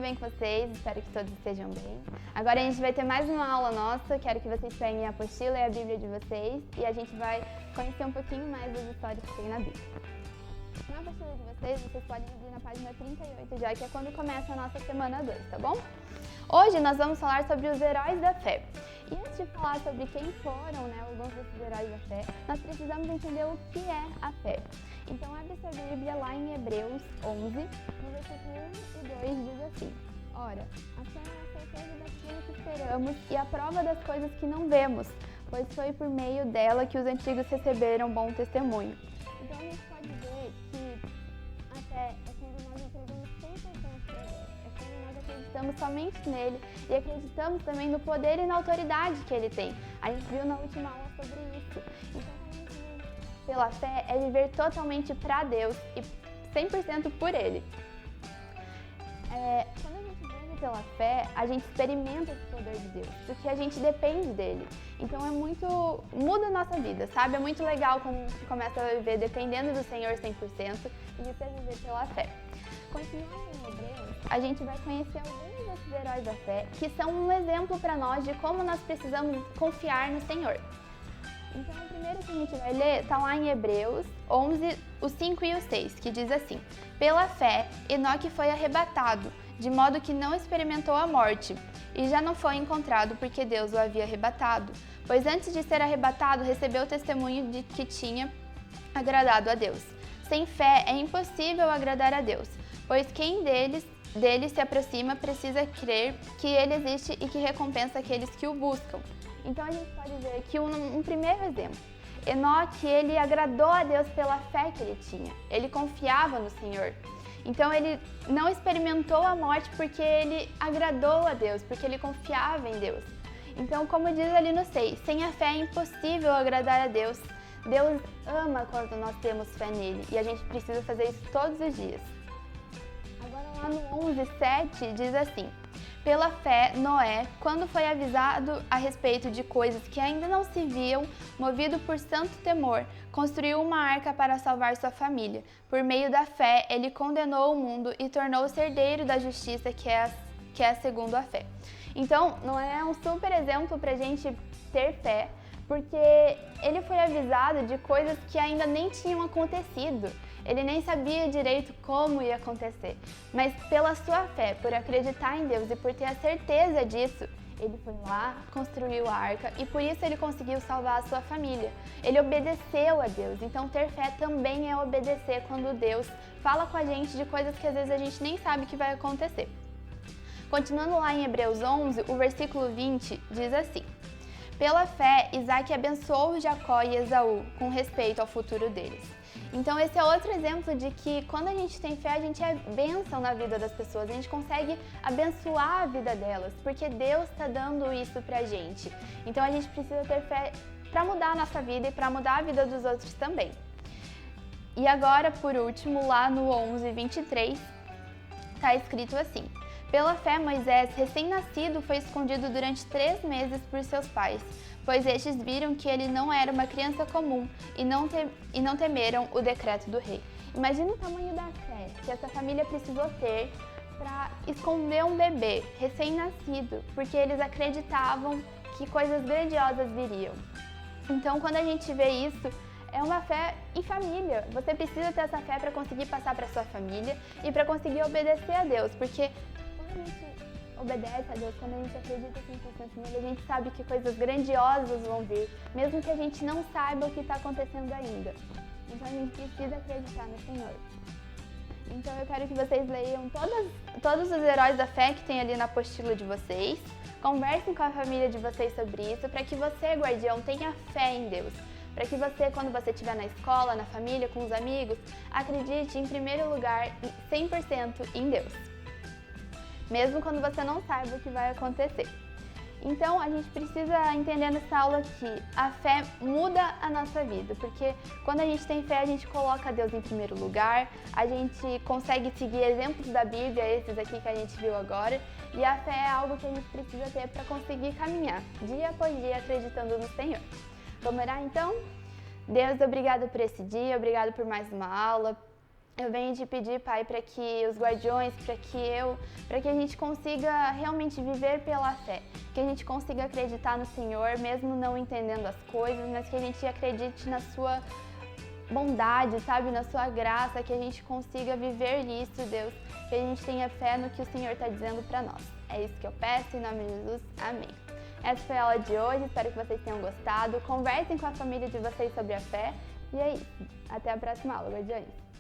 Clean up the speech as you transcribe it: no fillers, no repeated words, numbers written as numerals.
bem com vocês? Espero que todos estejam bem. Agora a gente vai ter mais uma aula nossa, quero que vocês peguem a apostila e a Bíblia de vocês e a gente vai conhecer um pouquinho mais das histórias que tem na Bíblia. Na apostila de vocês podem abrir na página 38 já, que é quando começa a nossa semana 2, tá bom? Hoje nós vamos falar sobre os heróis da fé. E antes de falar sobre quem foram, alguns desses heróis da fé, nós precisamos entender o que é a fé. Então abre sua Bíblia lá em Hebreus 11, no versículo 1 e 2 diz assim: Ora, a fé é a certeza daquilo que esperamos e a prova das coisas que não vemos, pois foi por meio dela que os antigos receberam bom testemunho. Então a gente pode ver que a fé é quando nós entregamos 100% para Deus, é quando nós acreditamos somente nele e acreditamos também no poder e na autoridade que ele tem. A gente viu na última aula sobre isso. Então, quando a gente vive pela fé, é viver totalmente para Deus e 100% por ele. Quando a gente vive pela fé, a gente experimenta esse poder de Deus, porque a gente depende dele. Então muda a nossa vida, sabe? É muito legal quando a gente começa a viver dependendo do Senhor 100% e isso é viver pela fé. Continuando em Hebreus, a gente vai conhecer alguns desses heróis da fé que são um exemplo para nós de como nós precisamos confiar no Senhor. Então, o primeiro que a gente vai ler está lá em Hebreus 11, o 5 e o 6, que diz assim: Pela fé, Enoque foi arrebatado, de modo que não experimentou a morte, e já não foi encontrado porque Deus o havia arrebatado, pois antes de ser arrebatado recebeu o testemunho de que tinha agradado a Deus. Sem fé é impossível agradar a Deus, pois quem dele se aproxima precisa crer que ele existe e que recompensa aqueles que o buscam. Então a gente pode ver aqui um primeiro exemplo. Enoque, ele agradou a Deus pela fé que ele tinha. Ele confiava no Senhor. Então ele não experimentou a morte porque ele agradou a Deus, porque ele confiava em Deus. Então, como diz ali no 6, sem a fé é impossível agradar a Deus. Deus ama quando nós temos fé nele e a gente precisa fazer isso todos os dias. Agora lá no 11:7 diz assim: Pela fé, Noé, quando foi avisado a respeito de coisas que ainda não se viam, movido por santo temor, construiu uma arca para salvar sua família. Por meio da fé, ele condenou o mundo e tornou-se herdeiro da justiça que é segundo a fé. Então, Noé é um super exemplo para a gente ter fé, porque ele foi avisado de coisas que ainda nem tinham acontecido. Ele nem sabia direito como ia acontecer, mas pela sua fé, por acreditar em Deus e por ter a certeza disso, ele foi lá, construiu a arca e por isso ele conseguiu salvar a sua família. Ele obedeceu a Deus, então ter fé também é obedecer quando Deus fala com a gente de coisas que às vezes a gente nem sabe que vai acontecer. Continuando lá em Hebreus 11, o versículo 20 diz assim: Pela fé, Isaac abençoou Jacó e Esaú com respeito ao futuro deles. Então esse é outro exemplo de que quando a gente tem fé, a gente é bênção na vida das pessoas, a gente consegue abençoar a vida delas, porque Deus está dando isso pra gente. Então a gente precisa ter fé para mudar a nossa vida e para mudar a vida dos outros também. E agora, por último, lá no 11:23, está escrito assim: Pela fé, Moisés, recém-nascido, foi escondido durante 3 meses por seus pais, pois estes viram que ele não era uma criança comum e não temeram o decreto do rei. Imagina o tamanho da fé que essa família precisou ter para esconder um bebê recém-nascido, porque eles acreditavam que coisas grandiosas viriam. Então, quando a gente vê isso, é uma fé em família. Você precisa ter essa fé para conseguir passar para sua família e para conseguir obedecer a Deus, porque quando a gente obedece a Deus, quando a gente acredita 100% nele, a gente sabe que coisas grandiosas vão vir, mesmo que a gente não saiba o que está acontecendo ainda. Então a gente precisa acreditar no Senhor. Então eu quero que vocês leiam todos os heróis da fé que tem ali na apostila de vocês, conversem com a família de vocês sobre isso, para que você, guardião, tenha fé em Deus. Para que você, quando você estiver na escola, na família, com os amigos, acredite em primeiro lugar 100% em Deus, mesmo quando você não saiba o que vai acontecer. Então, a gente precisa entender nessa aula que a fé muda a nossa vida, porque quando a gente tem fé, a gente coloca Deus em primeiro lugar, a gente consegue seguir exemplos da Bíblia, esses aqui que a gente viu agora, e a fé é algo que a gente precisa ter para conseguir caminhar, dia após dia, acreditando no Senhor. Vamos orar então? Deus, obrigado por esse dia, obrigado por mais uma aula. Eu venho te pedir, Pai, para que os guardiões, para que a gente consiga realmente viver pela fé, que a gente consiga acreditar no Senhor, mesmo não entendendo as coisas, mas que a gente acredite na sua bondade, sabe, na sua graça, que a gente consiga viver isso, Deus, que a gente tenha fé no que o Senhor está dizendo para nós. É isso que eu peço, em nome de Jesus, amém. Essa foi a aula de hoje, espero que vocês tenham gostado. Conversem com a família de vocês sobre a fé. E é isso. Até a próxima aula, guardiões.